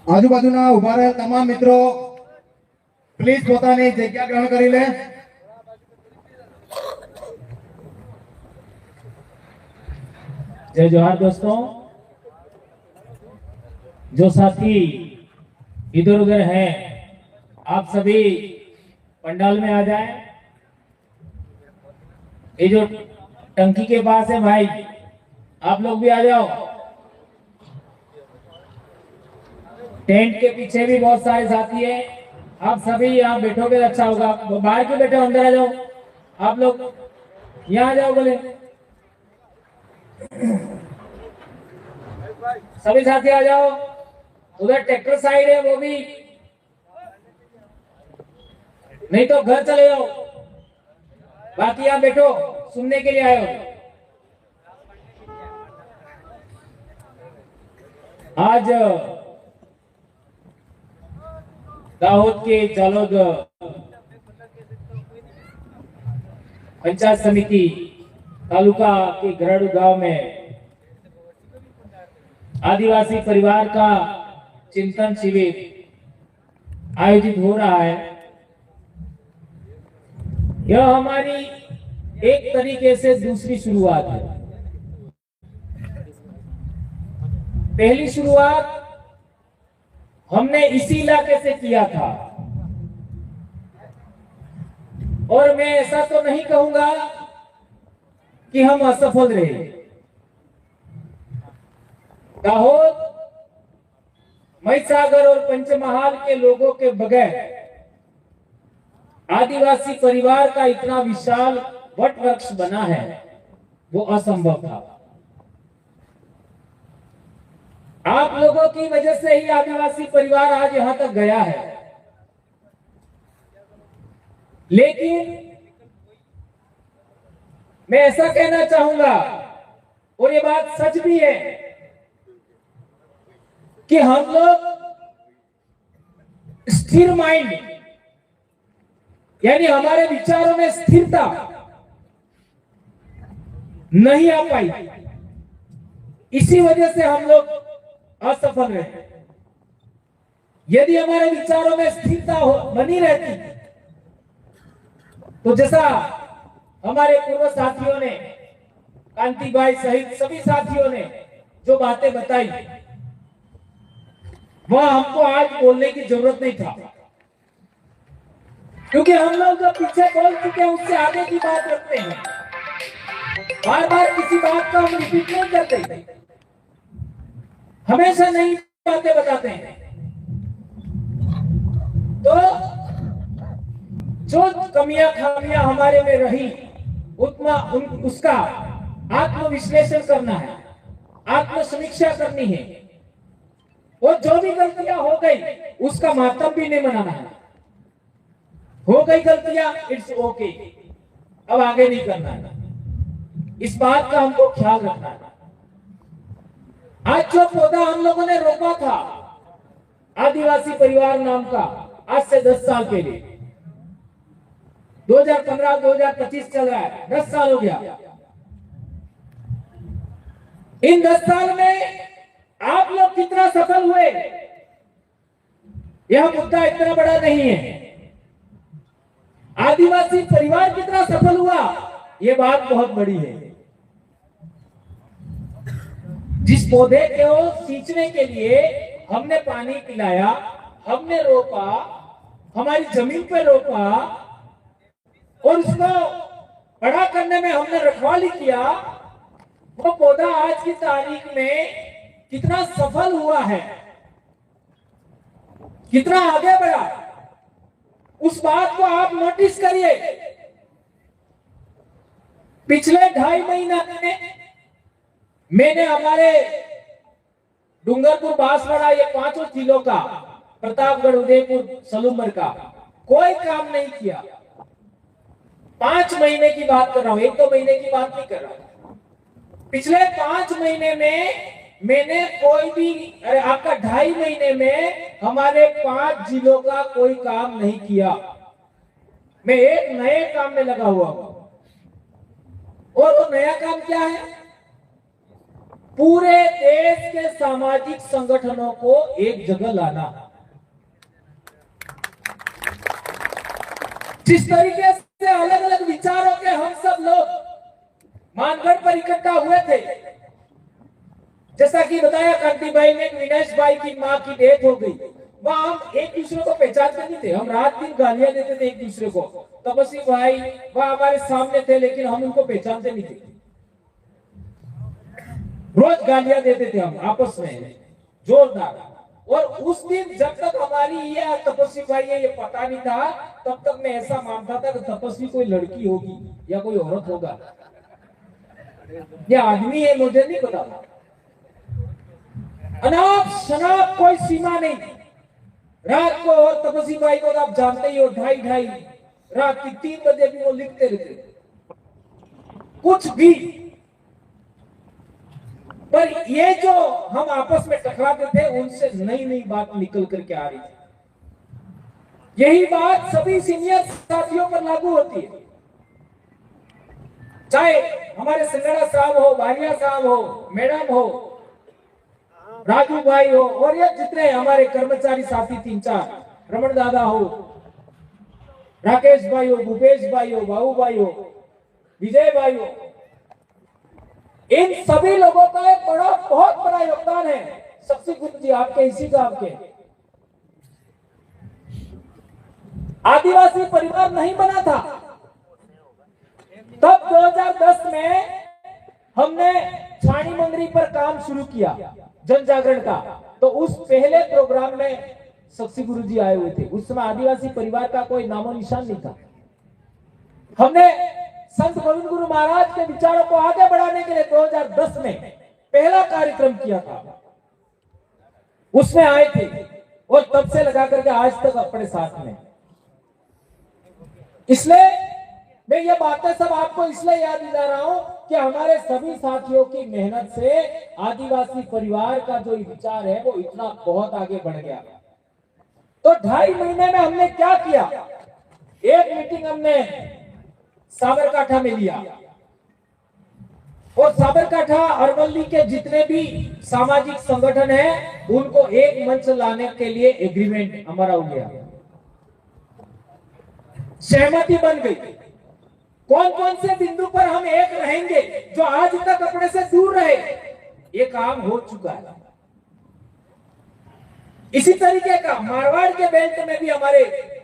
આજુબાજુના ઉભા રહેલ તમામ મિત્રો પ્લીઝ પોતાની જગ્યા ગ્રહણ કરી લે। जय जोहार दोस्तों। जो साथी इधर उधर हैं आप सभी पंडाल में आ जाएं। ये जो टंकी के पास है भाई आप लोग भी आ जाओ। टेंट के पीछे भी बहुत सारे साथी हैं, आप सभी यहाँ बैठोगे अच्छा होगा। बाहर क्यों बैठे हो, अंदर आ जाओ। आप लोग यहाँ आ जाओ, बोले सभी साथी आ जाओ। उधर ट्रैक्टर साइड है वो भी, नहीं तो घर चले जाओ। बाकी आप बैठो, सुनने के लिए आए हो। आज दाहोद के जालोद पंचायत समिति तालुका के गरड़ गांव में आदिवासी परिवार का चिंतन शिविर आयोजित हो रहा है। यह हमारी एक तरीके से दूसरी शुरुआत है। पहली शुरुआत हमने इसी इलाके से किया था और मैं ऐसा तो नहीं कहूंगा कि हम असफल रहे। दाहोद, महिसागर और पंचमहाल के लोगों के बगैर आदिवासी परिवार का इतना विशाल वट वृक्ष बना है वो असंभव था। आप लोगों की वजह से ही आदिवासी परिवार आज यहां तक गया है। लेकिन मैं ऐसा कहना चाहूंगा और ये बात सच भी है कि हम लोग स्थिर माइंड यानी हमारे विचारों में स्थिरता नहीं आ पाई, इसी वजह से हम लोग असफल रहे। यदि हमारे विचारों में स्थिरता बनी रहती तो जैसा हमारे पूर्व साथियों ने, कांति भाई सहित सभी साथियों ने जो बातें बताई, वह हमको आज बोलने की जरूरत नहीं था, क्योंकि हम लोग जो पीछे बोल चुके हैं उससे आगे की बात रखते हैं। बार बार किसी बात को हम रिपीट नहीं करते, हमेशा नई बातें बताते हैं। तो जो कमियां खामियां हमारे में रही उसका आत्मविश्लेषण करना है, आत्मसमीक्षा करनी है और जो भी गलतियां हो गई उसका मातम भी नहीं मनाना है। हो गई गलतियां, इट्स ओके, अब आगे नहीं करना है, इस बात का हमको ख्याल रखना है। आज जो पौधा हम लोगों ने रोपा था आदिवासी परिवार नाम का, आज से 10 साल पहले, 2015-2025 चल रहा है, 10 साल हो गया। इन 10 साल में आप लोग कितना सफल हुए, यह मुद्दा इतना बड़ा नहीं है। आदिवासी परिवार कितना सफल हुआ, यह बात बहुत बड़ी है। जिस पौधे को सींचने के लिए हमने पानी पिलाया, हमने रोपा, हमारी जमीन पे रोपा और उसको बड़ा करने में हमने रखवाली किया, वो पौधा आज की तारीख में कितना सफल हुआ है, कितना आगे बढ़ा, उस बात को आप नोटिस करिए। पिछले 2.5 महीना में मैंने हमारे डूंगरपुर, बांसवाड़ा, ये 5 जिलों का, प्रतापगढ़, उदयपुर, सलूमर का कोई काम नहीं किया। 5 महीने की बात कर रहा हूं, 1-2 महीने की बात नहीं कर रहा हूं। पिछले 5 महीने में मैंने कोई भी, अरे आपका 2.5 महीने में हमारे 5 जिलों का कोई काम नहीं किया। मैं एक नए काम में लगा हुआ हूं और वो नया काम क्या है? पूरे देश के सामाजिक संगठनों को एक जगह लाना। जिस तरीके से अलग अलग विचारों के हम सब लोग मानगढ़ पर इकट्ठा हुए थे, जैसा कि बताया कांति भाई ने, विनेश भाई की मां की डेथ हो गई, वहां हम एक दूसरे को पहचानते नहीं थे, हम रात दिन गालियां देते थे एक दूसरे को। तपस्वी भाई वह हमारे सामने थे, लेकिन हम उनको पहचानते नहीं थे, रोज गालियां देते थे हम आपस में जोरदार। और उस दिन जब तक हमारी ये तपस्वी भाई ये पता नहीं था, तब तक मैं ऐसा मानता था कि तपस्वी कोई लड़की होगी या कोई औरत होगा, या आदमी है, मुझे नहीं पता। अनाप शनाप कोई सीमा नहीं। रात को, और तपस्वी भाई को तो आप जानते ही हो, 2:30 रात की 3 बजे भी वो लिखते रहते कुछ भी। पर ये जो हम आपस में टकराते थे, उनसे नई नई बात निकल करके आ रही थी। यही बात सभी सीनियर साथियों पर लागू होती है, चाहे हमारे संगड़ा साहब हो, भारिया साहब हो, मैडम हो, राजू भाई हो, और ये जितने हमारे कर्मचारी साथी 3-4, रमन दादा हो, राकेश भाई हो, भूपेश भाई हो, बाबू भाई हो, विजय भाई हो, इन सभी लोगों का एक बहुत बड़ा योगदान है। शक्ति गुरु जी आपके, इसी का आपके। आदिवासी परिवार नहीं बना था तब 2010 में हमने छाणी मंगरी पर काम शुरू किया जन जागरण का। तो उस पहले प्रोग्राम में शक्ति गुरु जी आए हुए थे। उस समय आदिवासी परिवार का कोई नामो निशान नहीं था। हमने संत गोविंद गुरु महाराज के विचारों को आगे बढ़ाने के लिए 2010 में पहला कार्यक्रम किया था, उसमें आए थे, और तब से लगा करके आज तक अपने साथ में। इसलिए मैं ये बातें सब आपको इसलिए याद दिला रहा हूं कि हमारे सभी साथियों की मेहनत से आदिवासी परिवार का जो विचार है वो इतना बहुत आगे बढ़ गया। तो 2.5 महीने में हमने क्या किया? एक मीटिंग हमने साबरकाठा में लिया, और साबरकाठा अरवल्ली के जितने भी सामाजिक संगठन हैं उनको एक मंच लाने के लिए एग्रीमेंट हमारा हो गया, सहमति बन गई। कौन कौन से बिंदु पर हम एक रहेंगे, जो आज तक अपने से दूर रहे, ये काम हो चुका है। इसी तरीके का मारवाड़ के बेल्ट में भी हमारे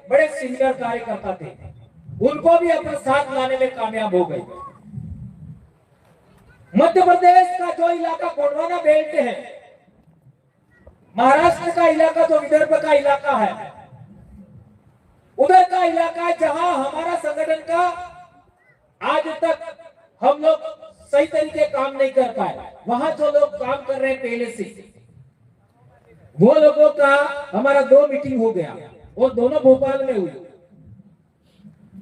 बड़े सीनियर कार्यकर्ता थे, उनको भी अपने साथ लाने में कामयाब हो गए। मध्य प्रदेश का जो इलाका गोंडवाना बेल्ट है, महाराष्ट्र का इलाका जो विदर्भ का इलाका है, उधर का इलाका जहां हमारा संगठन का आज तक हम लोग सही तरीके काम नहीं कर पाए, वहां जो लोग काम कर रहे हैं पहले से, वो लोगों का हमारा 2 मीटिंग हो गया, और दोनों भोपाल में हुई।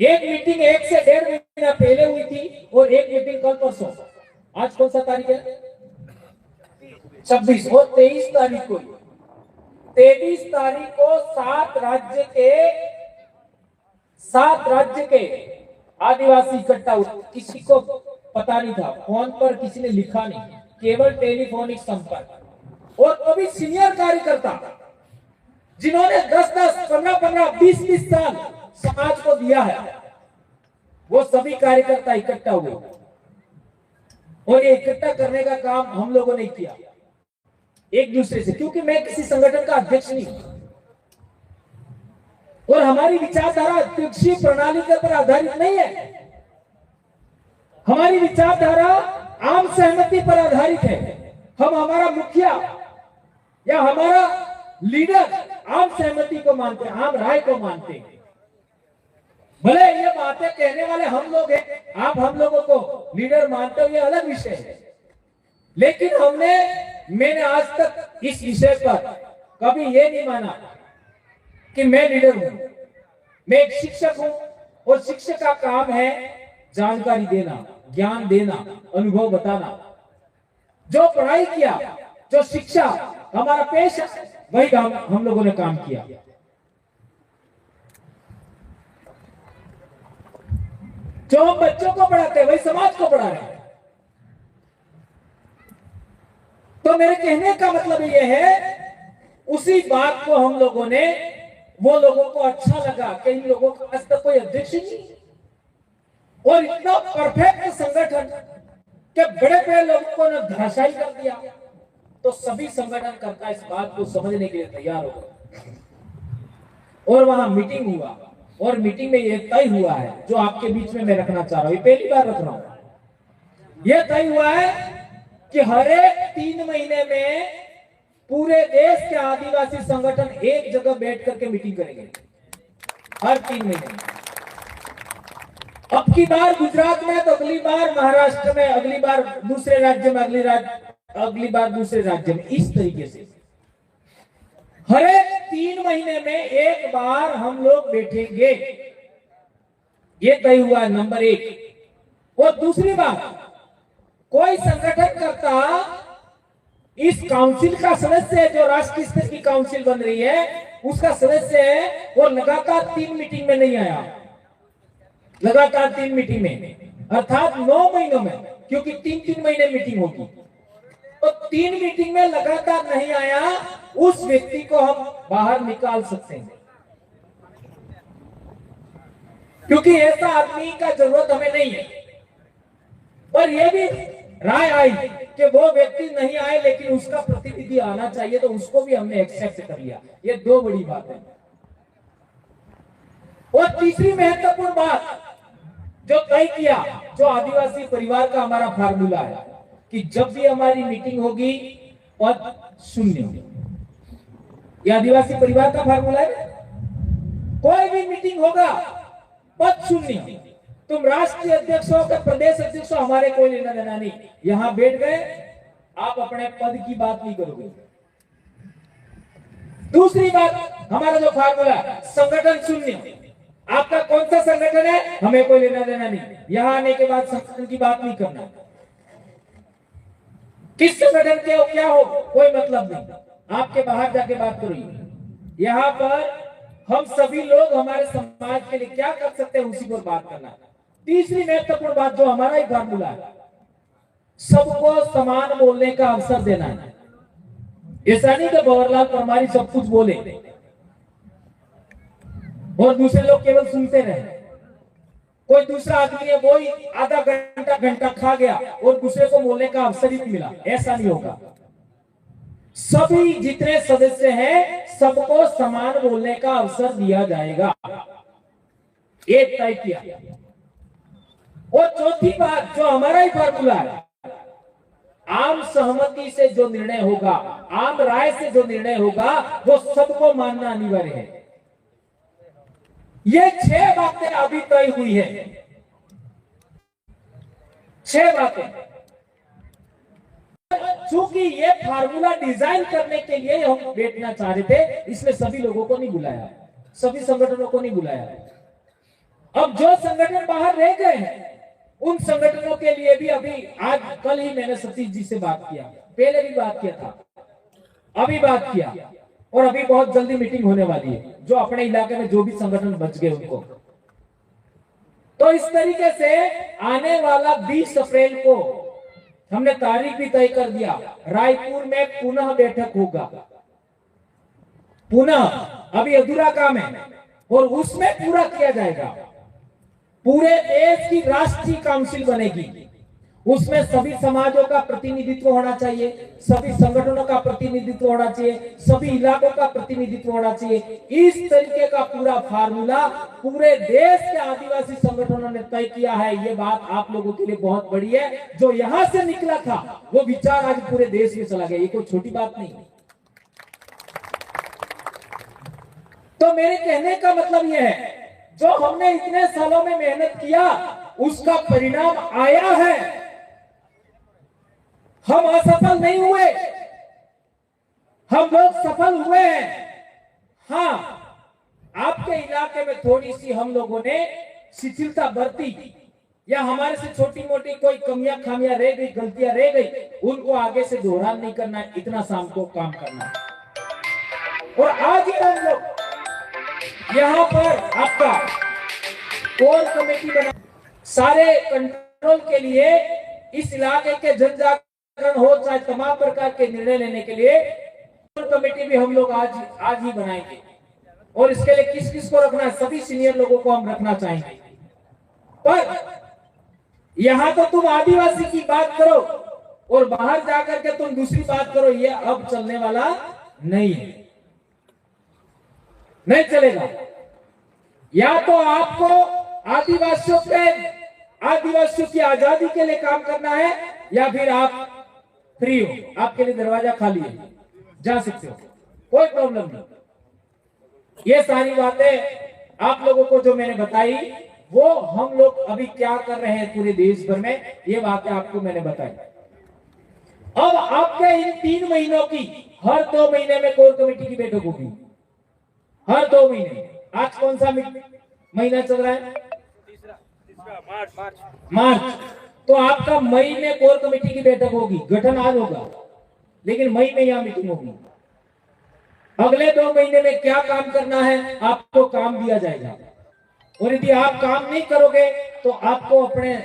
एक मीटिंग 1 से 1.5 महीना पहले हुई थी, और एक मीटिंग कल परसों, आज कौन सा तारीख है? 26 और 23 तारीख को। 23 तारीख को 7 राज्य के आदिवासी इकट्ठा हुए। किसी को पता नहीं था, फोन पर किसी ने लिखा नहीं, केवल टेलीफोनिक संपर्क। और तो भी सीनियर कार्यकर्ता जिन्होंने 10-10, 15-15, 20-20 साल समाज को दिया है, वो सभी कार्यकर्ता इकट्ठा हुए, और ये इकट्ठा करने का काम हम लोगों ने किया एक दूसरे से, क्योंकि मैं किसी संगठन का अध्यक्ष नहीं हूं, और हमारी विचारधारा कृषि प्रणाली के पर आधारित नहीं है। हमारी विचारधारा आम सहमति पर आधारित है। हम हमारा मुखिया या हमारा लीडर आम सहमति को मानते हैं, आम राय को मानते हैं। भले ये बातें कहने वाले हम लोग हैं, आप हम लोगों को लीडर मानते हो, ये अलग विषय है, लेकिन मैंने आज तक इस विषय पर कभी ये नहीं माना कि मैं लीडर हूं। मैं एक शिक्षक हूं, और शिक्षक का काम है जानकारी देना, ज्ञान देना, अनुभव बताना। जो पढ़ाई किया, जो शिक्षा हमारा पेशा, वही काम हम लोगों ने काम किया। जो हम बच्चों को पढ़ाते हैं, वही समाज को पढ़ा रहे हैं। तो मेरे कहने का मतलब ये है, उसी बात को हम लोगों ने, वो लोगों को अच्छा लगा कि इन लोगों का आज तक कोई अध्यक्ष नहीं, और इतना परफेक्ट संगठन कि बड़े बड़े लोगों को ने धराशायी कर दिया। तो सभी संगठनकर्ता इस बात को समझने के लिए तैयार हो गए, और वहां मीटिंग हुआ, और मीटिंग में यह तय हुआ है, जो आपके बीच में मैं रखना चाह रहा हूं, ये पहली बार रख रहा हूं। यह तय हुआ है कि हर एक 3 महीने में पूरे देश के आदिवासी संगठन एक जगह बैठ करके मीटिंग करेंगे, हर 3 महीने में। अब की बार गुजरात में, तो अगली बार महाराष्ट्र में, अगली बार दूसरे राज्य में, अगली बार दूसरे राज्य में, इस तरीके से हर एक 3 महीने में एक बार हम लोग बैठेंगे। ये तय हुआ है, नंबर 1। और दूसरी बात, कोई संगठन करता इस काउंसिल का सदस्य है, जो राष्ट्रीय स्तर की काउंसिल बन रही है, उसका सदस्य है, और लगातार 3 मीटिंग में नहीं आया, लगातार 3 मीटिंग में, अर्थात 9 महीनों में, क्योंकि 3-3 महीने मीटिंग होगी, तो 3 मीटिंग में लगातार नहीं आया, उस व्यक्ति को हम बाहर निकाल सकते हैं, क्योंकि ऐसा आदमी का जरूरत हमें नहीं है। पर यह भी राय आई कि वो व्यक्ति नहीं आए, लेकिन उसका प्रतिनिधि आना चाहिए, तो उसको भी हमने एक्सेप्ट कर लिया। ये 2 बड़ी बात है। और तीसरी महत्वपूर्ण बात जो तय किया, जो आदिवासी परिवार का हमारा फार्मूला है, कि जब भी हमारी मीटिंग होगी पद शून्य होगी। यह आदिवासी परिवार का फार्मूला है। कोई भी मीटिंग होगा पद शून्य। तुम राष्ट्रीय अध्यक्ष हो या प्रदेश अध्यक्ष हो, हमारे कोई लेना देना नहीं। यहां बैठ गए, आप अपने पद की बात नहीं करोगे। दूसरी बात, हमारा जो फार्मूला, संगठन शून्य। आपका कौन सा संगठन है, हमें कोई लेना देना नहीं। यहां आने के बाद संगठन की बात नहीं करना, किस संगठन के हो, क्या हो, कोई मतलब नहीं। आपके बाहर जाके बात करो। यहां पर हम सभी लोग हमारे समाज के लिए क्या कर सकते हैं, उसी पर बात करना। तीसरी महत्वपूर्ण बात, जो हमारा ही फार्मूला है, सबको समान बोलने का अवसर देना है। ऐसा नहीं कि भंवरलाल परमारी सब कुछ बोले और दूसरे लोग केवल सुनते रहे। कोई दूसरा आदमी है, वो ही आधा घंटा खा गया और दूसरे को बोलने का अवसर ही नहीं मिला। ऐसा नहीं होगा। सभी जितने सदस्य हैं, सबको समान बोलने का अवसर दिया जाएगा, एक तय किया। और चौथी बात, जो हमारा ही फार्मूला है, आम सहमति से जो निर्णय होगा, आम राय से जो निर्णय होगा, वो सबको मानना अनिवार्य है। ये 6 बातें अभी तय हुई है। 6 बातें। चूंकि ये फार्मूला डिजाइन करने के लिए हम बैठना चाह रहे थे, इसलिए सभी लोगों को नहीं बुलाया, सभी संगठनों को नहीं बुलाया। अब जो संगठन बाहर रह गए हैं, उन संगठनों के लिए भी अभी आज कल ही मैंने सतीश जी से बात किया, पहले भी बात किया था, अभी बात किया, और अभी बहुत जल्दी मीटिंग होने वाली है, जो अपने इलाके में जो भी संगठन बच गए उनको। तो इस तरीके से आने वाला 20 अप्रैल को हमने तारीख भी तय कर दिया, रायपुर में पुनः बैठक होगा। पुनः, अभी अधूरा काम है और उसमें पूरा किया जाएगा। पूरे देश की राष्ट्रीय काउंसिल बनेगी, उसमें सभी समाजों का प्रतिनिधित्व होना चाहिए, सभी संगठनों का प्रतिनिधित्व होना चाहिए, सभी इलाकों का प्रतिनिधित्व होना चाहिए। इस तरीके का पूरा फार्मूला पूरे देश के आदिवासी संगठनों ने तय किया है। ये बात आप लोगों के लिए बहुत बड़ी है। जो यहां से निकला था, वो विचार आज पूरे देश में चला गया। ये कोई छोटी बात नहीं। तो मेरे कहने का मतलब यह है, जो हमने इतने सालों में मेहनत किया, उसका परिणाम आया है। हम असफल नहीं हुए, हम लोग सफल हुए हैं। हाँ, आपके इलाके में थोड़ी सी हम लोगों ने शिथिलता बरती, या हमारे से छोटी मोटी कोई कमियां खामियां रह गई, गलतियां रह गई, उनको आगे से दोहरान नहीं करना है, इतना शाम को काम करना है। और आज ही हम लोग यहां पर आपका कोर कमेटी बना, सारे कंट्रोल के लिए इस इलाके के जनजाति हो, चाहे तमाम प्रकार के निर्णय लेने के लिए कमेटी भी हम लोग आज ही बनाएंगे। और इसके लिए किस किस को रखना है, सभी सीनियर लोगों को हम रखना चाहेंगे। पर यहां तो तुम आदिवासी की बात करो और बाहर जाकर के तुम दूसरी बात करो, ये अब चलने वाला नहीं है, नहीं चलेगा। या तो आपको आदिवासियों की आजादी के लिए काम करना है, या फिर आप फ्री हो, आपके लिए दरवाजा खाली है, जा सकते हो, कोई प्रॉब्लम नहीं। ये सारी बातें आप लोगों को जो मैंने बताई, वो हम लोग अभी क्या कर रहे हैं पूरे देश भर में, ये बातें आपको मैंने बताई। अब आपके इन 3 महीनों की हर 2 महीने में कोर कमेटी की बैठक होगी, हर 2 महीने। आज कौन सा महीना चल रहा है? मार्च। तो आपका मई में कोर कमेटी की बैठक होगी, गठन आज होगा, लेकिन मई में यहां मीटिंग होगी। अगले 2 महीने में क्या काम करना है, आपको काम दिया जाएगा। और यदि आप काम नहीं करोगे तो आपको अपने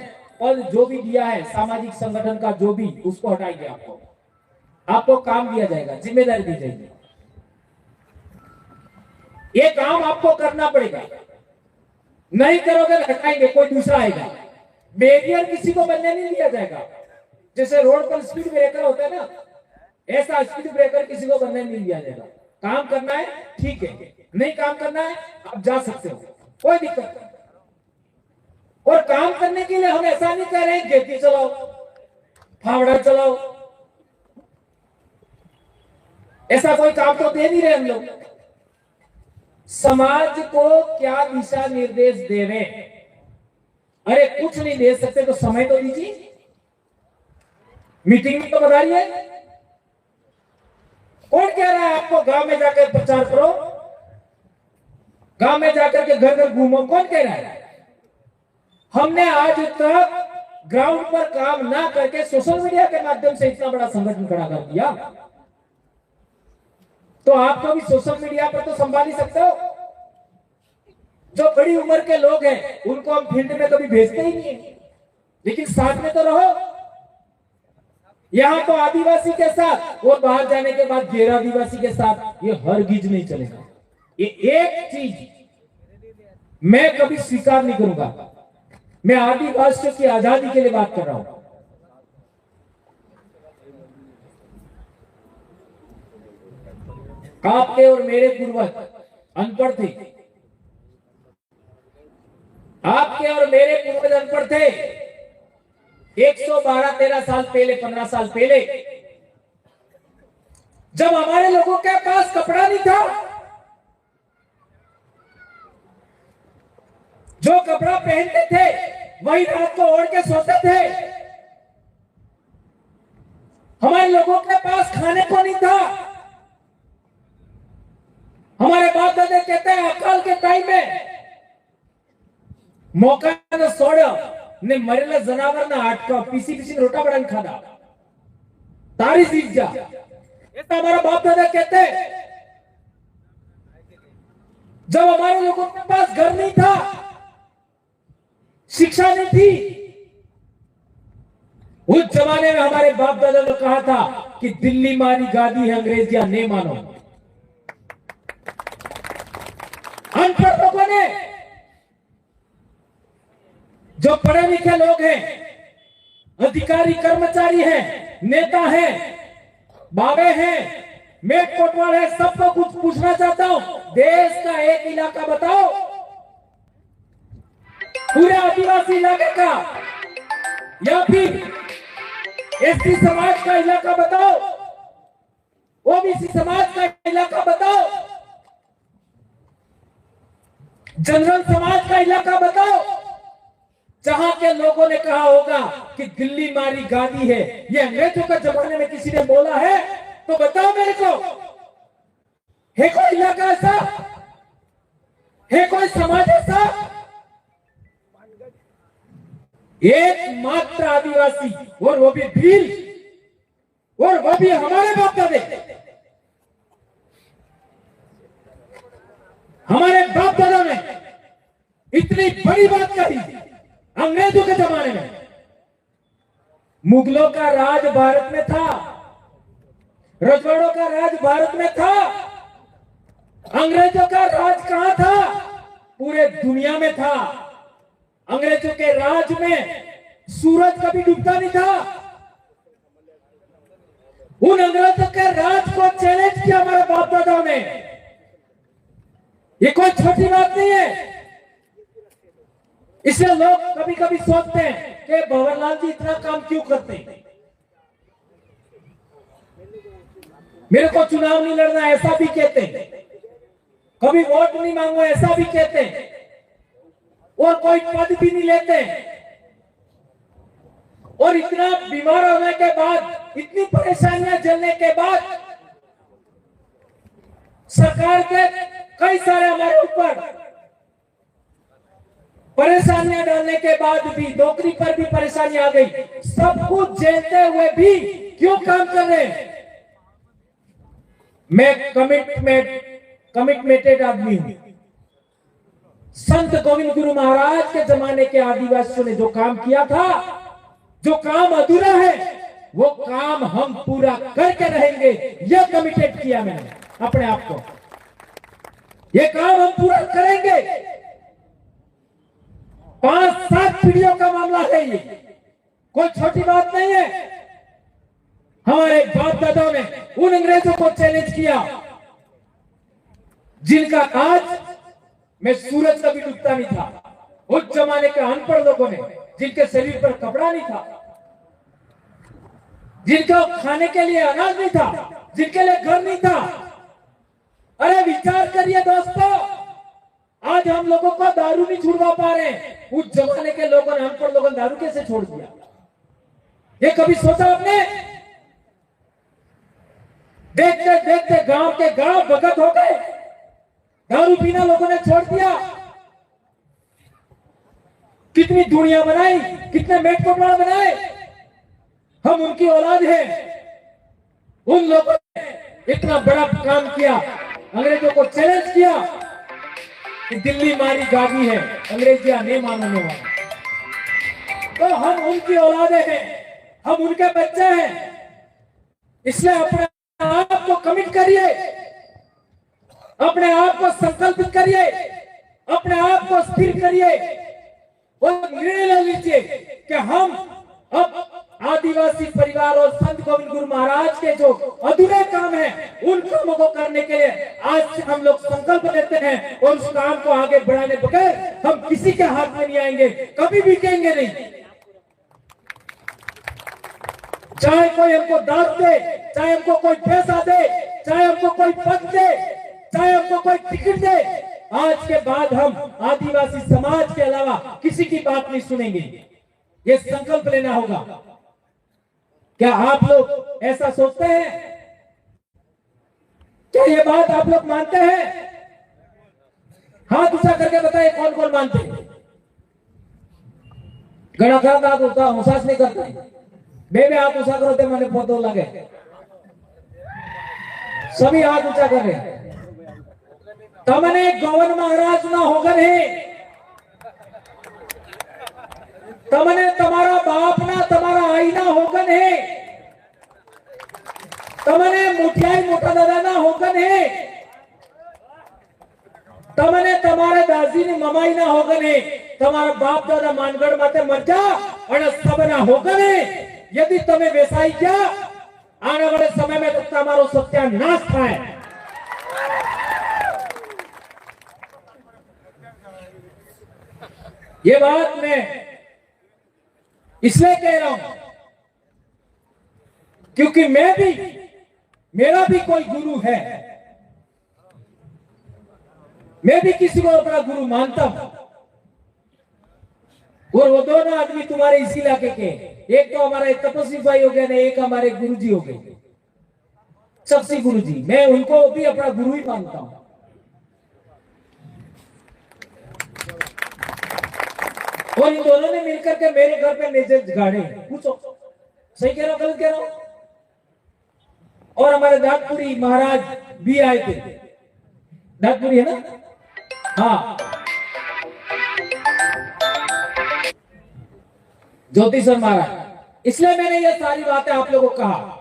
पद जो भी दिया है सामाजिक संगठन का, जो भी, उसको हटाएंगे। आपको काम दिया जाएगा, जिम्मेदारी दी जाएगी। ये काम आपको करना पड़ेगा, नहीं करोगे हटाएंगे, कोई दूसरा आएगा। बैरियर किसी को बनने नहीं दिया जाएगा। जैसे रोड पर स्पीड ब्रेकर होता है ना, ऐसा स्पीड ब्रेकर किसी को बनने नहीं दिया जाएगा। काम करना है ठीक है, नहीं काम करना है आप जा सकते हो, कोई दिक्कत नहीं। और काम करने के लिए हम ऐसा नहीं कह रहे हैं खेती चलाओ, फावड़ा चलाओ, ऐसा कोई काम तो दे नहीं रहे हम लोग। समाज को क्या दिशा निर्देश दे रहे हैं? अरे कुछ नहीं दे सकते तो समय तो दीजिए, मीटिंग में तो बता रही है। कौन कह रहा है आपको गांव में जाकर प्रचार करो, गांव में जाकर के घर घर घूमो? कौन कह रहा है? हमने आज तक ग्राउंड पर काम ना करके सोशल मीडिया के माध्यम से इतना बड़ा संगठन खड़ा कर दिया, तो आपको भी सोशल मीडिया पर तो संभाल ही सकते हो। जो बड़ी उम्र के लोग हैं उनको हम फील्ड में कभी भेजते ही नहीं है, लेकिन साथ में तो रहो। यहां तो आदिवासी के साथ और बाहर जाने के बाद गैर आदिवासी के साथ ये हरगिज नहीं चलेगा। ये एक चीज मैं कभी स्वीकार नहीं करूंगा। मैं आदिवासियों की आजादी के लिए बात कर रहा हूं। आपके और मेरे पूर्वज अनपढ़ थे, आपके और मेरे पूर्वज अनपढ़ थे। 112-13 साल पहले, 15 साल पहले, जब हमारे लोगों के पास कपड़ा नहीं था, जो कपड़ा पहनते थे वही रात को ओढ़ के सोते थे। हमारे लोगों के पास खाने को नहीं था। हमारे बाप दादा कहते हैं अकाल के टाइम में मौका न सोड़ा ने मरेला जनावर ना आटका, पीसी पीसी रोटा बड़ा खाना, तारी सीख जा, ऐसा हमारा बाप दादा कहते हैं। जब हमारे लोगों के पास घर नहीं था, शिक्षा नहीं थी, उस जमाने में हमारे बाप दादा ने कहा था कि दिल्ली मारी गादी है अंग्रेजिया नहीं मानो। अनपढ़ लोगों ने, जो पढ़े लिखे लोग हैं, अधिकारी कर्मचारी हैं, नेता हैं, बाबे हैं, मेट कोटवाल है, सबको कुछ पूछना चाहता हूं। देश का एक इलाका बताओ, पूरे आदिवासी इलाके का, या फिर एसटी समाज का इलाका बताओ, ओबीसी समाज का इलाका बताओ, जनरल समाज का इलाका बताओ, जहां के लोगों ने कहा होगा कि दिल्ली मारी गादी है, ये अंग्रेजों के जमाने में किसी ने बोला है? तो बताओ मेरे को, है कोई इलाका ऐसा, है कोई समाज ऐसा? एकमात्र आदिवासी, और वो भी भील, और वो भी हमारे बाप दादे, हमारे बाप दादा ने इतनी बड़ी बात कही अंग्रेजों के जमाने में। मुगलों का राज भारत में था, रजवाड़ों का राज भारत में था, अंग्रेजों का राज कहां था? पूरे दुनिया में था। अंग्रेजों के राज में सूरज कभी डूबता नहीं था। उन अंग्रेजों के राज को चैलेंज किया हमारे बाप दादाओं ने। ये कोई छोटी बात नहीं है। इसलिए लोग कभी कभी सोचते हैं कि भंवरलाल जी इतना काम क्यों करते हैं, मेरे को चुनाव नहीं लड़ना ऐसा भी कहते हैं, कभी वोट नहीं मांगो ऐसा भी कहते हैं, और कोई पद भी नहीं लेते। और इतना बीमार होने के बाद, इतनी परेशानियां झेलने के बाद, सरकार के कई सारे हमारे ऊपर परेशानियां डालने के बाद भी, नौकरी पर भी परेशानी आ गई, सब कुछ झेलते हुए भी क्यों काम कर रहे हैं? मैं कमिटमेंटेड आदमी हूं। संत गोविंद गुरु महाराज के जमाने के आदिवासियों ने जो काम किया था, जो काम अधूरा है, वो काम हम पूरा करके रहेंगे। यह कमिटेड किया मैंने अपने आप को, ये काम हम पूरा करेंगे। 5-7 पीढ़ियों का मामला है ये, कोई छोटी बात नहीं है। हमारे बाप दादाओं ने उन अंग्रेजों को चैलेंज किया जिनका आज में सूरज कभी डूबता नहीं था। उस जमाने के अनपढ़ लोगों ने, जिनके शरीर पर कपड़ा नहीं था, जिनका खाने के लिए अनाज नहीं था, जिनके लिए घर नहीं था। अरे विचार करिए दोस्तों, आज हम लोगों को दारू नहीं छुड़वा पा रहे हैं, उस जमाने के लोगों ने, अनपढ़ लोगों ने दारू कैसे छोड़ दिया? ये कभी सोचा आपने? देखते देखते गांव के गांव भगत हो गए, दारू पीना लोगों ने छोड़ दिया। कितनी दुनिया बनाई, कितने मेट पकवान बनाए। हम उनकी औलाद हैं। उन लोगों ने इतना बड़ा काम किया, अंग्रेजों को चैलेंज किया कि दिल्ली मारी गागी है, अंग्रेजियां नहीं मानने वाले। तो हम उनकी औलादे हैं, हम उनके बच्चे हैं। इसलिए अपने आप को कमिट करिए, अपने आप को संकल्पित करिए, अपने आप को स्थिर करिए और निर्णय ले लीजिए कि हम अब आदिवासी परिवार और संत गोविंद गुरु महाराज के जो अधूरे काम हैं, उन कामों को करने के लिए आज से हम लोग संकल्प लेते हैं और उस काम को आगे बढ़ाने बगैर हम किसी के हाथ में नहीं आएंगे, कभी भी कहेंगे नहीं। चाहे कोई हमको दाद दे, चाहे हमको कोई पैसा दे, चाहे हमको कोई पद दे, चाहे हमको कोई टिकट दे, आज के बाद हम आदिवासी समाज के अलावा किसी की बात नहीं सुनेंगे। ये संकल्प लेना होगा। क्या आप लोग ऐसा सोचते हैं? क्या ये बात आप लोग मानते हैं? हाथ ऊंचा करके बताइए कौन कौन मानते हैं। घना खरा हाथ होता मुसास नहीं करते, बेबे हाथ ऊंचा करो ते मैंने फोटो लगे। सभी हाथ ऊंचा कर रहे हैं। तमने गौवन महाराज ना होगन है, तमने तुम्हारा बाप ना तुम्हारा आई ना होगन है, तमने मुठियाई मोटा दादा ना होगन है, तमने तुम्हारे दादी ने ममाई ना होगन है, तुम्हारा बाप दादा मानगढ़ माते मर जा और सब ना होगन है। यदि तुम्हें वैसा ही क्या, आने वाले समय में तो तुम्हारा सत्यानाश થાય। ये बात मैं इसलिए कह रहा हूं क्योंकि मेरा भी कोई गुरु है, मैं भी किसी को अपना गुरु मानता हूं। और वो दोनों आदमी तुम्हारे इसी इलाके के, एक तो हमारा तपस्वी भाई हो गया ना, एक हमारे गुरुजी हो गए, सबसे गुरुजी। मैं उनको भी अपना गुरु ही मानता हूं। और इन दोनों ने मिलकर के मेरे घर पे नेजर गाड़े। पूछो सही कह रहा हूं गलत कह रहा हूं? और हमारे दादपुरी महाराज भी आए थे। दादपुरी है ना? हाँ, ज्योतिषर महाराज इसलिए मैंने ये सारी बातें आप लोगों को कहा।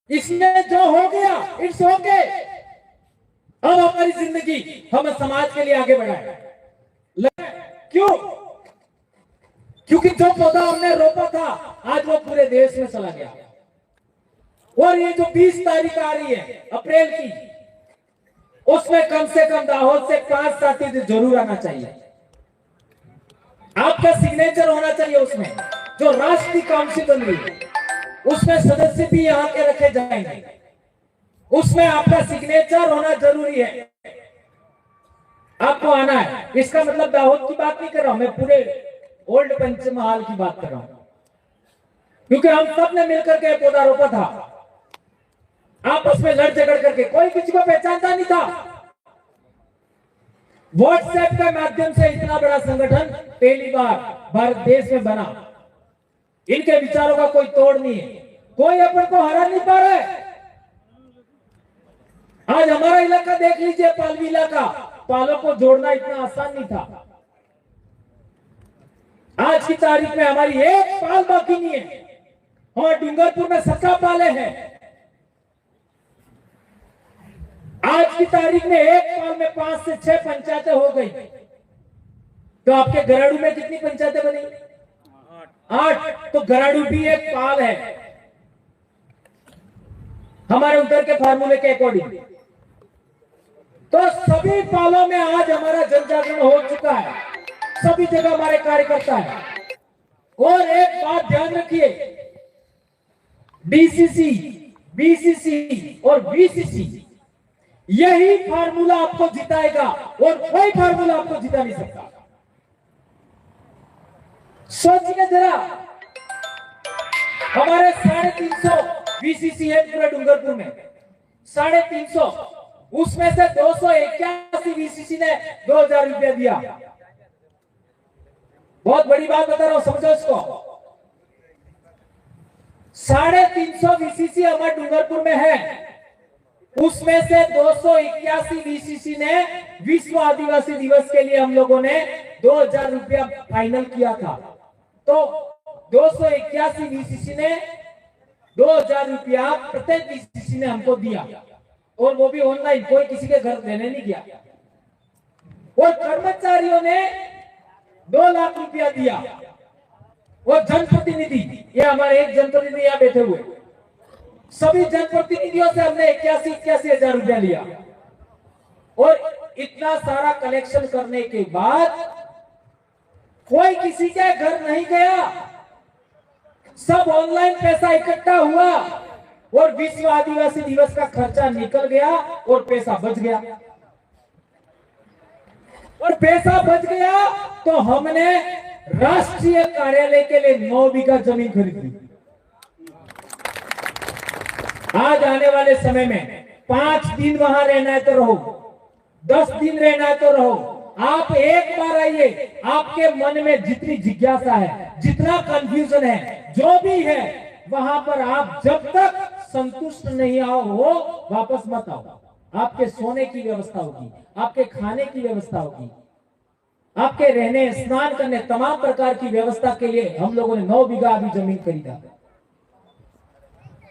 इसमें जो हो गया इट्स ओके। अब हमारी जिंदगी हम समाज के लिए आगे बढ़ाए। क्यों? क्योंकि जो पौधा हमने रोपा था आज वो पूरे देश में चला गया। और ये जो 20 तारीख आ रही है अप्रैल की, उसमें कम से कम दाहोद से 5 साथी जरूर आना चाहिए। आपका सिग्नेचर होना चाहिए उसमें। जो राष्ट्रीय काउंसिल बन रही है उसमें सदस्य भी यहाँ के रखे जाएंगे, उसमें आपका सिग्नेचर होना जरूरी है। आपको आना है। इसका मतलब दाहोद की बात नहीं कर रहा हूं मैं, पूरे ओल्ड पंचमहाल की बात कर रहा हूं। क्योंकि हम सब ने मिलकर के पौधा रोपा था, आपस में लड़ झगड़ करके, कोई किसी को पहचानता नहीं था। व्हाट्सएप के माध्यम से इतना बड़ा संगठन पहली बार भारत देश में बना। इनके विचारों का कोई तोड़ नहीं है, कोई अपन को हरा नहीं पा रहा है। आज हमारा इलाका देख लीजिए, पालवी इलाका, पालों को जोड़ना इतना आसान नहीं था। आज की तारीख में हमारी एक पाल बाकी नहीं है। हमारे डूंगरपुर में 17 पाले हैं। आज की तारीख में एक पाल में 5 से 6 पंचायतें हो गई। तो आपके गराड़ू में कितनी पंचायतें बनी? 8। तो गराड़ू भी एक पाल है हमारे उधर के फार्मूले के अकॉर्डिंग। तो सभी पालों में आज हमारा जन जागरण हो चुका है। सभी जगह हमारे कार्यकर्ता है। और एक बात ध्यान रखिए, डीसीसी, बीसीसी और बीसीसी, यही फार्मूला आपको जिताएगा और कोई फार्मूला आपको जिता नहीं सकता। सोचिए जरा, हमारे 350 बीसीसी है पूरे डूंगरपुर में, 350। उसमें से 281 बीसीसी ने 2000 रुपया दिया। बहुत बड़ी बात बता रहा हूं, समझो इसको। 350 बीसीसी हमारे डूंगरपुर में है, उसमें से 281 बीसीसी ने विश्व आदिवासी दिवस के लिए हम लोगों ने 2000 रुपया फाइनल किया था। तो 281 बीसीसी ने 2000 रुपया प्रत्येक बीसीसी ने हमको दिया, और वो भी ऑनलाइन, कोई किसी के घर देने नहीं गया। और कर्मचारियों ने 2 लाख रुपया दिया। और जनप्रतिनिधि, ये हमारे एक जनप्रतिनिधि यहाँ बैठे हुए, सभी जनप्रतिनिधियों से हमने 81 हजार रुपया लिया। और इतना सारा कलेक्शन करने के बाद कोई किसी के घर नहीं गया, सब ऑनलाइन पैसा इकट्ठा हुआ और विश्व आदिवासी दिवस का खर्चा निकल गया और पैसा बच गया। और पैसा बच गया तो हमने राष्ट्रीय कार्यालय के लिए 9 बीघा जमीन खरीदी। आज आने वाले समय में 5 दिन वहां रहना है तो रहो, 10 दिन रहना है तो रहो। आप एक बार आइए, आपके मन में जितनी जिज्ञासा है, जितना कंफ्यूजन है, जो भी है, वहां पर आप जब तक संतुष्ट नहीं आओ हो, वापस मत आओ। आपके सोने की व्यवस्था होगी, आपके खाने की व्यवस्था होगी, आपके रहने, स्नान करने, तमाम प्रकार की व्यवस्था के लिए हम लोगों ने 9 बीघा अभी जमीन खरीदा।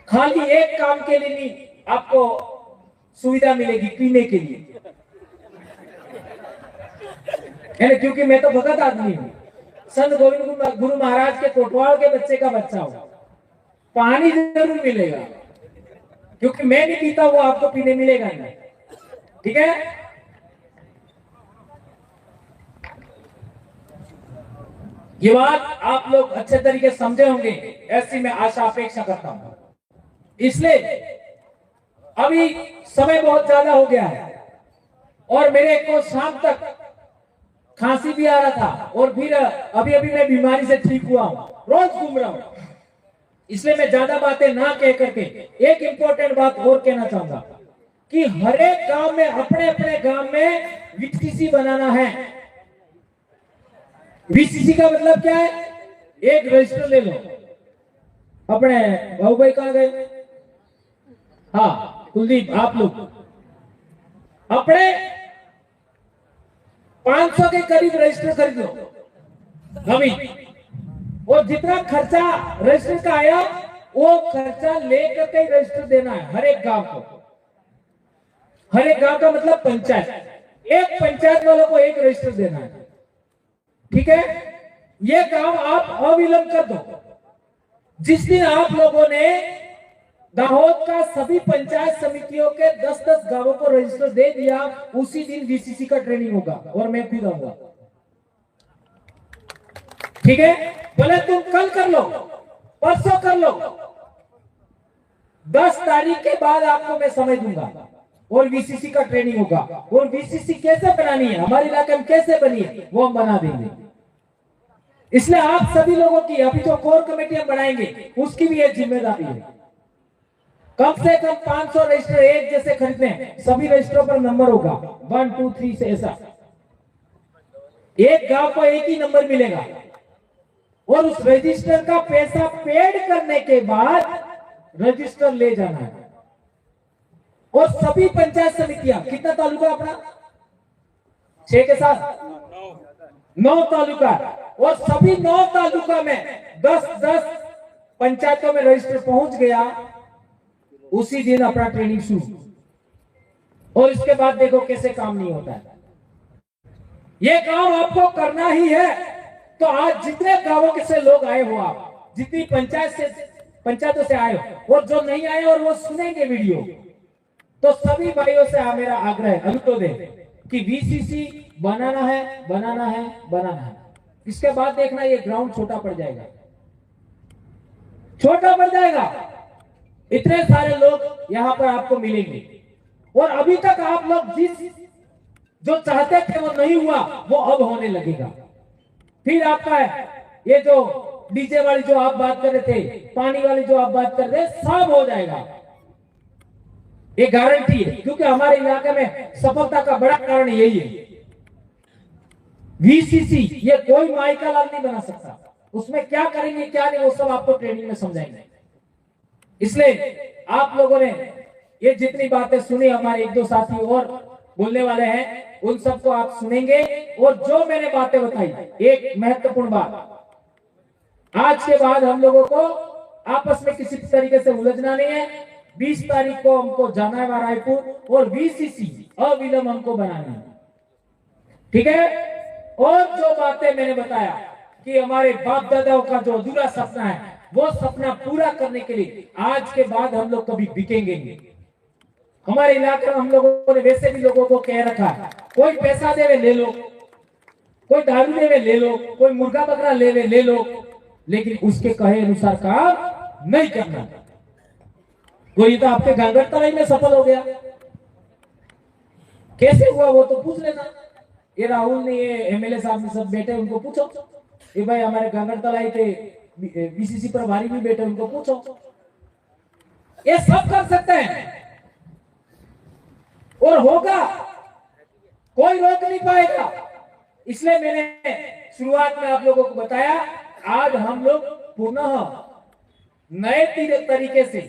खाली एक काम के लिए नहीं, आपको सुविधा मिलेगी पीने के लिए, क्योंकि मैं तो भगत आदमी हूं, संत गोविंद गुरु महाराज के कोटवाल के बच्चे का बच्चा हूं। पानी जरूर मिलेगा, क्योंकि मैं नहीं पीता, वो आपको पीने मिलेगा नहीं। ठीक है? ये बात आप लोग अच्छे तरीके से समझे होंगे, ऐसी मैं आशा अपेक्षा करता हूं। इसलिए अभी समय बहुत ज्यादा हो गया है और मेरे को शाम तक खांसी भी आ रहा था, और फिर अभी अभी मैं बीमारी से ठीक हुआ हूं, रोज घूम रहा हूं। इसलिए मैं ज्यादा बातें ना कह करके एक इंपॉर्टेंट बात और कहना चाहूंगा कि हर एक गांव में, अपने अपने गांव में वीसीसी बनाना है। वीसीसी का मतलब क्या है? एक रजिस्टर ले लो। अपने भाऊ भाई कहां गए? हाँ, कुलदीप, आप लोग अपने 500 के करीब रजिस्टर खरीद लो। अभी और जितना खर्चा रजिस्टर का आया वो खर्चा लेकर के रजिस्टर देना है हर एक गांव को। हर एक गांव का मतलब पंचायत, एक पंचायत वालों को एक रजिस्टर देना है। ठीक है, ये काम आप अविलंब कर दो। जिस दिन आप लोगों ने दाहोद का सभी पंचायत समितियों के 10-10 गांवों को रजिस्टर दे दिया, उसी दिन वीसीसी का ट्रेनिंग होगा और मैं खुद आऊंगा। ठीक है, बोले तुम कल कर लो, परसों कर लो, 10 तारीख के बाद आपको मैं समय दूंगा और वीसीसी का ट्रेनिंग होगा। और वीसीसी कैसे बनानी है, हमारे इलाके में कैसे बनी है, वो हम बना देंगे। इसलिए आप सभी लोगों की अभी जो कोर कमेटी हम बनाएंगे उसकी भी एक जिम्मेदारी है। कम से कम 500 रजिस्टर एक जैसे खरीदने हैं, सभी रजिस्टरों पर नंबर होगा 1 2 3 से ऐसा। एक गांव को एक ही नंबर मिलेगा और उस रजिस्टर का पैसा पेड करने के बाद रजिस्टर ले जाना है। और सभी पंचायत समितियां, कितना तालुका अपना 6 के साथ 9 तालुका, और सभी 9 तालुका में 10-10 पंचायतों में रजिस्टर पहुंच गया, उसी दिन अपना ट्रेनिंग शुरू। और इसके बाद देखो कैसे काम नहीं होता है। ये काम आपको करना ही है। तो आज जितने गांवों के से लोग आए हो, आप जितनी पंचायतों से आए हो और जो नहीं आए और वो सुनेंगे वीडियो, तो सभी भाइयों से मेरा आग्रह है, अनुरोध है कि वीसीसी बनाना है, बनाना है, बनाना है। इसके बाद देखना ये ग्राउंड छोटा पड़ जाएगा, छोटा पड़ जाएगा। इतने सारे लोग यहां पर आपको मिलेंगे और अभी तक आप लोग जो चाहते थे वो नहीं हुआ, वो अब होने लगेगा। फिर आपका ये जो डीजे वाली जो आप बात कर रहे थे, पानी वाली जो आप बात कर रहे थे, सब हो जाएगा, ये गारंटी है। क्योंकि हमारे इलाके में सफलता का बड़ा कारण यही है। वीसीसी ये कोई माइका लाल नहीं बना सकता, उसमें क्या करेंगे क्या नहीं वो सब आपको ट्रेनिंग में समझाएंगे। इसलिए आप लोगों ने ये जितनी बातें सुनी, हमारे 1-2 साथी और बोलने वाले हैं, उन सबको आप सुनेंगे। और जो मैंने बातें बताई, एक महत्वपूर्ण बात, आज के बाद हम लोगों को आपस में किसी तरीके से उलझना नहीं है। 20 तारीख को हमको जाना है रायपुर और वीसीसी अविलंब हमको बनानी है। ठीक है, और जो बातें मैंने बताया कि हमारे बाप दादाओं का जो अधूरा सपना है, वो सपना पूरा करने के लिए आज के बाद हम लोग कभी बिकेंगे नहीं। हमारे इलाके में हम लोगों ने वैसे भी लोगों को कह रखा है, कोई पैसा देवे ले लो, कोई दारू देवे ले लो, कोई मुर्गा बकरा लेवे ले लो, लेकिन उसके कहे अनुसार काम नहीं करना। कोई तो आपके घाघर तलाई में सफल हो गया, कैसे हुआ वो तो पूछ लेना। ये राहुल ने, ये एमएलए साहब ने सब बैठे, उनको पूछो। ये भाई हमारे घाघर तलाई के बीसीसी प्रभारी भी बैठे, उनको पूछो। ये सब कर सकते हैं और होगा, कोई रोक नहीं पाएगा। इसलिए मैंने शुरुआत में आप लोगों को बताया, आज हम लोग पुनः नए तरीके से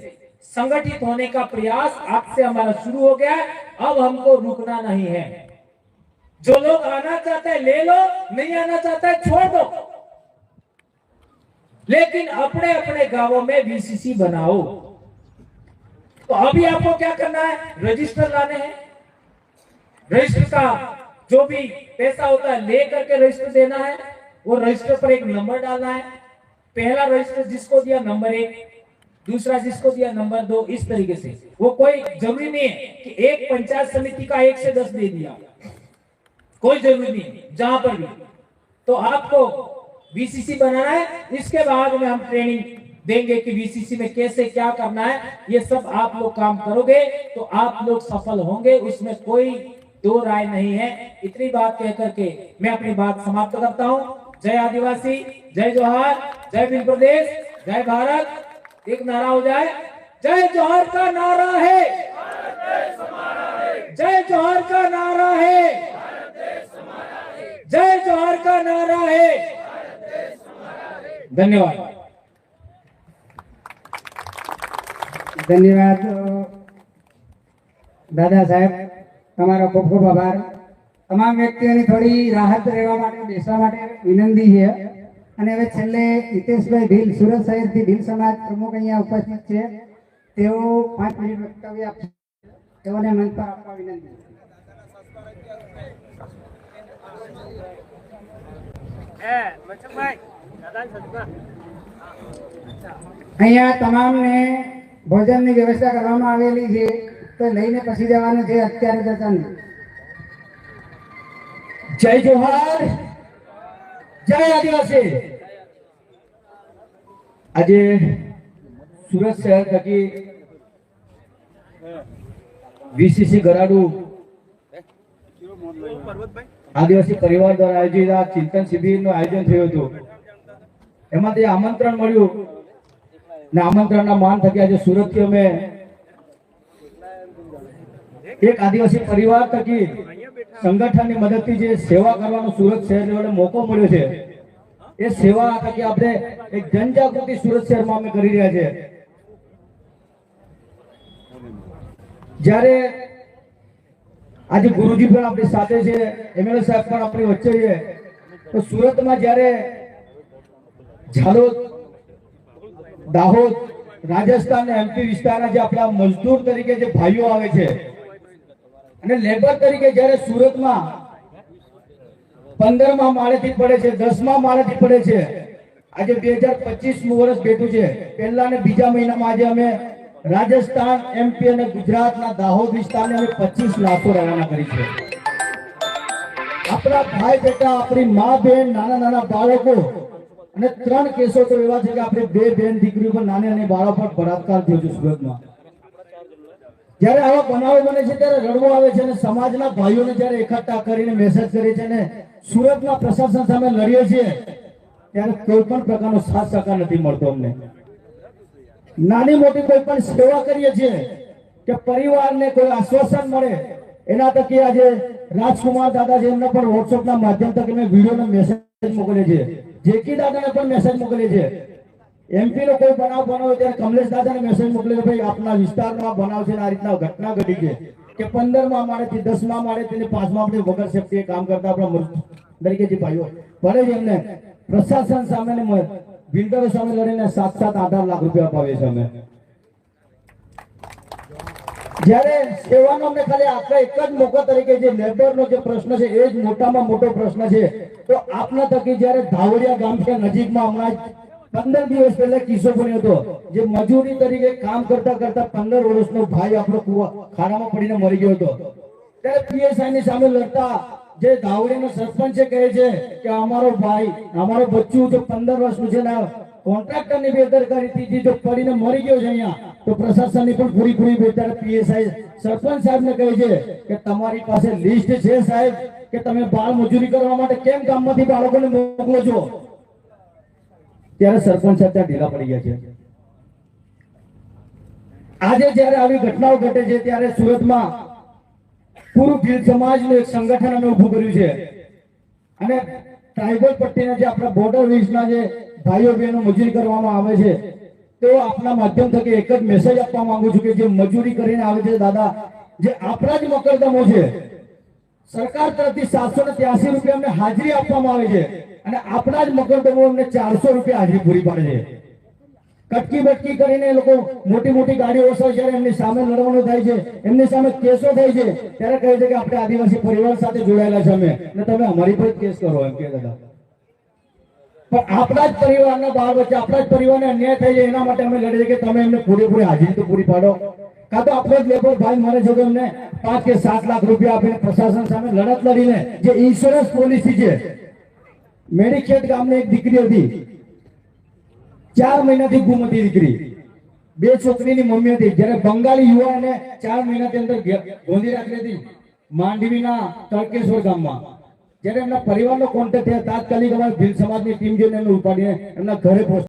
संगठित होने का प्रयास आज से हमारा शुरू हो गया। अब हमको रुकना नहीं है। जो लोग आना चाहते हैं ले लो, नहीं आना चाहता है छोड़ दो, लेकिन अपने अपने गांवों में वीसीसी बनाओ। तो अभी आपको क्या करना है, रजिस्टर लाने हैं। रजिस्टर का जो भी पैसा होता है ले करके रजिस्टर देना है, और रजिस्टर पर एक नंबर डालना है। पहला रजिस्टर जिसको दिया नंबर 1, दूसरा जिसको दिया नंबर 2, इस तरीके से। वो कोई जरूरी नहीं है कि एक पंचायत समिति का 1 से 10 दे दिया, कोई जरूरी नहीं। जहां पर भी तो आपको वीसीसी बनाना है। इसके बाद में हम ट्रेनिंग देंगे कि वीसीसी में कैसे क्या करना है। ये सब आप लोग काम करोगे तो आप लोग सफल होंगे, उसमें कोई दो राय नहीं है। इतनी बात कह करके मैं अपनी बात समाप्त करता हूँ। जय आदिवासी, जय जोहार, जय भील प्रदेश, जय भारत। एक नारा हो जाए, जय जोहार का नारा है, जय जोहार का नारा है, जय जोहार का नारा है। धन्यवाद। धन्यवाद दादा साहेब, તમારો ખૂબ ખૂબ આભાર। તમામ વ્યક્તિઓની થોડી રાહત રહેવા માટે બેસવા માટે વિનંતી છે। અને હવે છેલ્લે હિતેશભાઈ ભીલ સુરત શહેરથી ભીલ સમાજ પ્રમુખ અહીંયા ઉપસ્થિત છે. તેઓ 5 મિનિટ વક્તવ્ય આપશે. તેઓને મંચ પર આપવા વિનંતી. અહીંયા તમામને ભોજનની વ્યવસ્થા કરવામાં આવેલી છે, તો લઈને પછી જવાનું છે અત્યારે દર્શન. જય જોહાર, જય આદિવાસી. આજે સુરત શહેર થકી વીસીસી ગરાડુ આદિવાસી પરિવાર દ્વારા આયોજિત આ ચિંતન શિબિરનું આયોજન થયું હતું. એમાંથી આમંત્રણ મળ્યું ને આમંત્રણના માન થકી આજે સુરતથી અમે એક આદિવાસી પરિવાર થકી સંગઠનની મદદથી જે સેવા કરવાનો સુરત શહેર વડે મોકો મળ્યો છે, એ સેવા થકી આપણે એક જનજાગૃતિ સુરત શહેરમાં અમે કરી રહ્યા છે. જ્યારે આજે ગુરુજી પણ આપણી સાથે છે, એમએલએ સાહેબ પણ આપણી વચ્ચે છે, તો સુરતમાં જ્યારે ઝાલોદ, દાહોદ, રાજસ્થાન અને એમપી વિસ્તારના જે આપણા મજદૂર તરીકે જે ભાઈઓ આવે છે અને લેબર તરીકે જ્યારે સુરતમાં 15મા માળેથી પડે છે, 10મા માળેથી પડે છે. આજે 2025મું વર્ષ બેઠું છે. પહેલા ને બીજા મહિનામાં આજે અમે રાજસ્થાન, એમપી અને ગુજરાતના દાહોદ વિસ્તારને અમે 25 લાખો રવાના કરી છે. આપણા ભાઈ બેટા, આપણી મા બહેન, નાના નાના બાળકો અને 3 કેસો તો એવા છે કે આપણે 2 બહેન દીકરીઓ પર નાની નાની બાળકો પર બળાત્કાર થયો છે સુરતમાં. જ્યારે આવા બનાવો બને છે ત્યારે રડવું આવે છે અને સમાજના ભાઈઓને જ્યારે એકઠા કરીને મેસેજ કરે છે અને સુરતના પ્રશાસન સામે લડીએ છીએ ત્યારે કોઈ પણ પ્રકારનો સાથ સહકાર નથી મળતો. અમને નાની મોટી કોઈ પણ સેવા કરીએ છીએ કે પરિવારને કોઈ આશ્વાસન મળે, એના થકી આજે રાજકુમાર દાદા છે, એમને પણ વોટ્સએપના માધ્યમ થકી મેં વિડીયોનો મેસેજ મોકલે છે. જેકી દાદાને પણ મેસેજ મોકલે છે. એમપી નો કોઈ બનાવ બન્યો ત્યારે કમલેશ દાદાને મેસેજ મોકલે છે, ભાઈ આપના વિસ્તારમાં બનાવ છે, આ રીતના ઘટના ઘટી છે કે 15મા માળેથી 10મા માળેથી 5મા આપણે વગર સેફટી કામ કરતા આપણા તરીકે જે ભાઈઓ ભરે છે, એમને પ્રશાસન સામે બિલ્ડરો સામે લડીને 7-8 લાખ રૂપિયા અપાવીએ છીએ અમે. જ્યારે સેવાનો અમને ખાલી આપણે એક જ મોકો તરીકે જે લેબરનો જે પ્રશ્ન છે એ જ મોટામાં મોટો પ્રશ્ન છે. તો આપના થકી જ્યારે ધાવડિયા ગામ છે નજીકમાં, હમણાં 15 દિવસ પહેલા કિસ્સો બન્યો હતો, જે મજૂરી તરીકે કામ કરતા કરતા 15 વર્ષનો ભાઈ આપણો ખાડામાં પડીને મરી ગયો હતો. ત્યારે પીએસઆઈ ની સામે લડતા જે ધાવડીનો સરપંચ કહે છે કે અમારો ભાઈ, અમારો બચ્ચું તો 15 વર્ષનું છે ને કોન્ટ્રાક્ટરની બેદરકારીથી જો પડીને મરી ગયો છે અહીંયા, તો પ્રશાસનની પણ પૂરી બેદરકારી. પીએસઆઈ સરપંચ સાહેબને કહે છે કે તમારી પાસે લિસ્ટ છે સાહેબ કે તમે બાળ મજૂરી કરવા માટે કેમ ગામમાંથી બાળકોને મોકલો છો? ત્યારે સરપંચ અત્યારે ઢીલા પડી ગયા છે. આજે જ્યારે આવી ઘટનાઓ ઘટે છે ત્યારે સુરતમાં પૂરું ભીલ સમાજનું એક સંગઠન અમે ઉભું કર્યું છે અને ટ્રાઇબલ પટ્ટીના જે આપણા બોર્ડર વિસ્તારના જે ભાઈઓ બહેનો મજૂરી કરવામાં આવે છે, તો આપના માધ્યમ થકી એક જ મેસેજ આપવા માંગુ છું કે જે મજૂરી કરીને આવે છે દાદા, જે આપણા જ મકરદમો છે, સરકાર તરફથી 783 રૂપિયા અમને હાજરી આપવામાં આવે છે અને આપણા જ મકરદમો અમને 400 રૂપિયા હાજરી પૂરી પાડે છે. કટકી બટકી કરીને એ લોકો મોટી મોટી ગાડીઓ વસાવે, જ્યારે એમની સામે લડવાનું થાય છે, એમની સામે કેસો થાય છે, ત્યારે કહે છે કે આપણે આદિવાસી પરિવાર સાથે જોડાયેલા છે અમે, ને તમે અમારી પર કેસ કરો એમ કે દાદા. પણ આપણા જ પરિવારના બાળ વચ્ચે આપણા જ પરિવારને અન્યાય થાય છે, એના માટે અમે લડીએ કે તમે એમને પૂરેપૂરી હાજરી તો પૂરી પાડો. કાં તો આપણો જ લેબર ભાઈ મરે છે તો એમને 5 કે 7 લાખ રૂપિયા આપીને પ્રશાસન સામે લડત લડીને જે ઇન્સ્યોરન્સ પોલિસી છે. મેડીખેડ ગામની એક દીકરી હતી, 4 મહિનાથી ગુમ હતી દીકરી, 2 છોકરીની મમ્મી હતી. જ્યારે બંગાળી યુવાને 4 મહિનાની અંદર ગોંધી રાખી હતી માંડવીના તળકેશ્વર ગામમાં. જ્યારે એમના પરિવારનો કોન્ટેક્ટ થયા, તાત્કાલિક અમારી ભીલ સમાજની ટીમ જોઈને એમને ઉપાડીને એમના ઘરે પહોંચી.